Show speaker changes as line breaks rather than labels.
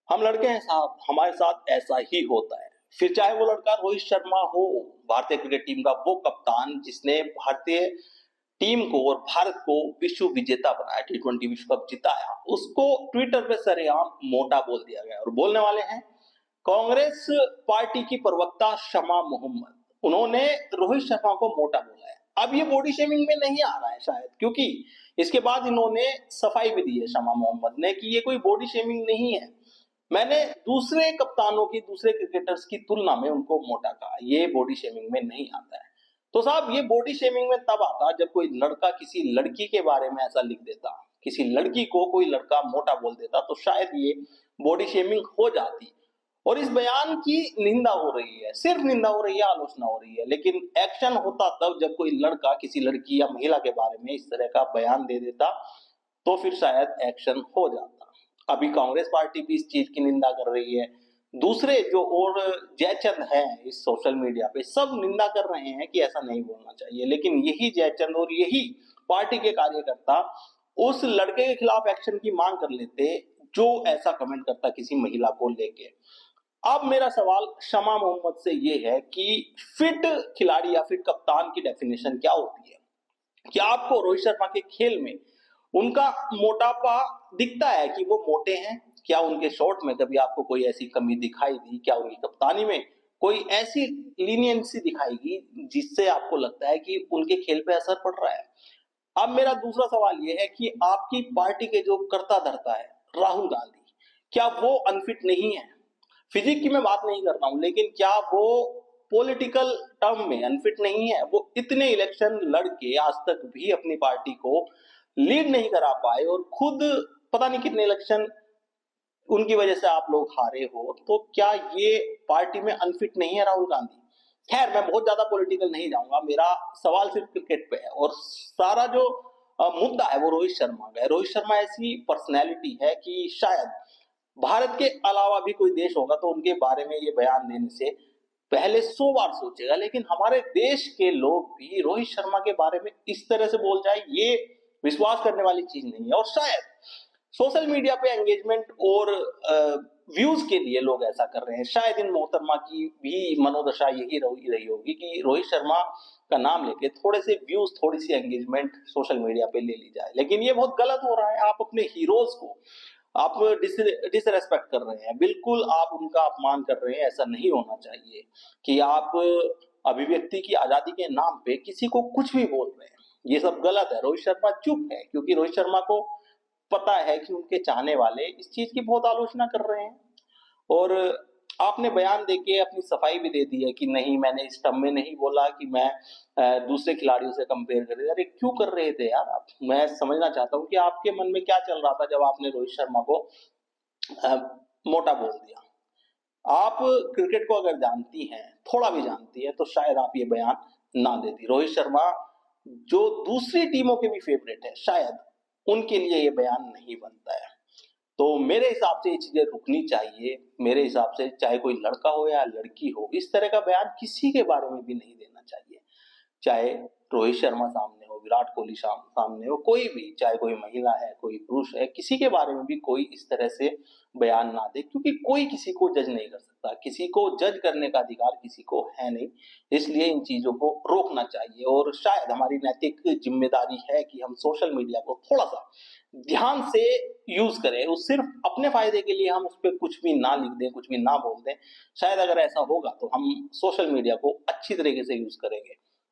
हम लड़के हैं साहब, हमारे साथ ऐसा ही होता है। फिर चाहे वो लड़का रोहित शर्मा हो, भारतीय क्रिकेट टीम का वो कप्तान जिसने भारतीय टीम को और भारत को विश्व विजेता बनाया, T20 विश्व कप जिताया, उसको ट्विटर पे सरेआम मोटा बोल दिया गया। और बोलने वाले हैं कांग्रेस पार्टी की प्रवक्ता शमा मोहम्मद। उन्होंने रोहित शर्मा को मोटा बोला है। अब ये बॉडी शेमिंग में नहीं आ रहा है शायद, क्योंकि इसके बाद इन्होंने सफाई भी दी है शमा मोहम्मद ने कि ये कोई बॉडी शेमिंग नहीं है। मैंने दूसरे कप्तानों की, दूसरे क्रिकेटर्स की तुलना में उनको मोटा कहा, ये बॉडी शेमिंग में नहीं आता है। तो साहब ये बॉडी शेमिंग में तब आता जब कोई लड़का किसी लड़की के बारे में ऐसा लिख देता, किसी लड़की को कोई लड़का मोटा बोल देता, तो शायद ये बॉडी शेमिंग हो जाती। और इस बयान की निंदा हो रही है, सिर्फ निंदा हो रही है, आलोचना हो रही है, लेकिन एक्शन होता तब जब कोई लड़का किसी लड़की या महिला के बारे में इस तरह का बयान दे देता, तो फिर शायद एक्शन हो जाता। अभी कांग्रेस पार्टी भी इस चीज की निंदा कर रही है, दूसरे जो और जयचंद हैं इस सोशल मीडिया पे सब निंदा कर रहे हैं कि ऐसा नहीं बोलना चाहिए, लेकिन यही जयचंद और यही पार्टी के कार्यकर्ता उस लड़के के खिलाफ एक्शन की मांग कर लेते जो ऐसा कमेंट करता किसी महिला को लेके। अब मेरा सवाल शमा मोहम्मद से ये है कि फिट खिलाड़ी या फिट कप्तान की डेफिनेशन क्या होती है? क्या आपको रोहित शर्मा के खेल में उनका मोटापा दिखता है कि वो मोटे हैं? क्या उनके शॉट में कभी आपको कोई ऐसी कमी दिखाई दी? क्या उनकी कप्तानी में कोई ऐसी लीनियंसी दिखाएगी जिससे आपको लगता है कि उनके खेल पे असर पड़ रहा है? अब मेरा दूसरा सवाल ये है कि आपकी पार्टी के जो कर्ता धर्ता है राहुल गांधी, क्या वो अनफिट नहीं है? फिजिक की मैं बात नहीं कर रहा हूं, लेकिन क्या वो पॉलिटिकल टर्म में अनफिट नहीं है? वो इतने इलेक्शन लड़के आज तक भी अपनी पार्टी को लीड नहीं करा पाए और खुद पता नहीं कितने इलेक्शन उनकी वजह से आप लोग हारे हो, तो क्या ये पार्टी में अनफिट नहीं है राहुल गांधी? खैर मैं बहुत ज्यादा पॉलिटिकल नहीं जाऊंगा, मेरा सवाल सिर्फ क्रिकेट पे है और सारा जो मुद्दा है वो रोहित शर्मा का है। रोहित शर्मा ऐसी पर्सनैलिटी है कि शायद भारत के अलावा भी कोई देश होगा तो उनके बारे में ये बयान देने से पहले 100 बार सोचेगा, लेकिन हमारे देश के लोग भी रोहित शर्मा के बारे में इस तरह से बोल जाए, ये विश्वास करने वाली चीज नहीं है। और शायद सोशल मीडिया पे एंगेजमेंट और व्यूज के लिए लोग ऐसा कर रहे हैं। शायद इन मोहतरमा की भी मनोदशा यही रही होगी कि रोहित शर्मा का नाम लेके थोड़े से व्यूज, थोड़ी सी एंगेजमेंट सोशल मीडिया पे ले ली जाए, लेकिन ये बहुत गलत हो रहा है। आप अपने हीरोज को आप डिसरेस्पेक्ट कर रहे हैं, बिल्कुल आप उनका अपमान कर रहे हैं। ऐसा नहीं होना चाहिए कि आप अभिव्यक्ति की आजादी के नाम पे किसी को कुछ भी बोल रहे हैं, ये सब गलत है। रोहित शर्मा चुप है क्योंकि रोहित शर्मा को पता है कि उनके चाहने वाले इस चीज की बहुत आलोचना कर रहे हैं। और आपने बयान देके अपनी सफाई भी दे दी है कि नहीं, मैंने इस टर्म में नहीं बोला कि मैं दूसरे खिलाड़ियों से कंपेयर कर रहे। अरे क्यों कर रहे थे यार आप? मैं समझना चाहता हूँ कि आपके मन में क्या चल रहा था जब आपने रोहित शर्मा को अ, मोटा बोल दिया। आप क्रिकेट को अगर जानती हैं, थोड़ा भी जानती है, तो शायद आप ये बयान ना देती। रोहित शर्मा जो दूसरी टीमों के भी फेवरेट है, शायद उनके लिए ये बयान नहीं बनता है। तो मेरे हिसाब से ये चीजें रुकनी चाहिए। मेरे हिसाब से चाहे कोई लड़का हो या लड़की हो, इस तरह का बयान किसी के बारे में भी नहीं देना चाहिए। चाहे रोहित शर्मा सामने हो, विराट कोहली सामने हो, कोई भी, चाहे कोई महिला है, कोई पुरुष है, किसी के बारे में भी कोई इस तरह से बयान ना दे, क्योंकि कोई किसी को जज नहीं कर सकता, किसी को जज करने का अधिकार किसी को है नहीं। इसलिए इन चीजों को रोकना चाहिए और शायद हमारी नैतिक जिम्मेदारी है कि हम सोशल मीडिया को थोड़ा सा ध्यान से यूज करें। वो सिर्फ अपने फायदे के लिए हम उस पर कुछ भी ना लिख दें, कुछ भी ना बोल दें। शायद अगर ऐसा होगा तो हम सोशल मीडिया को अच्छी तरीके से यूज करेंगे।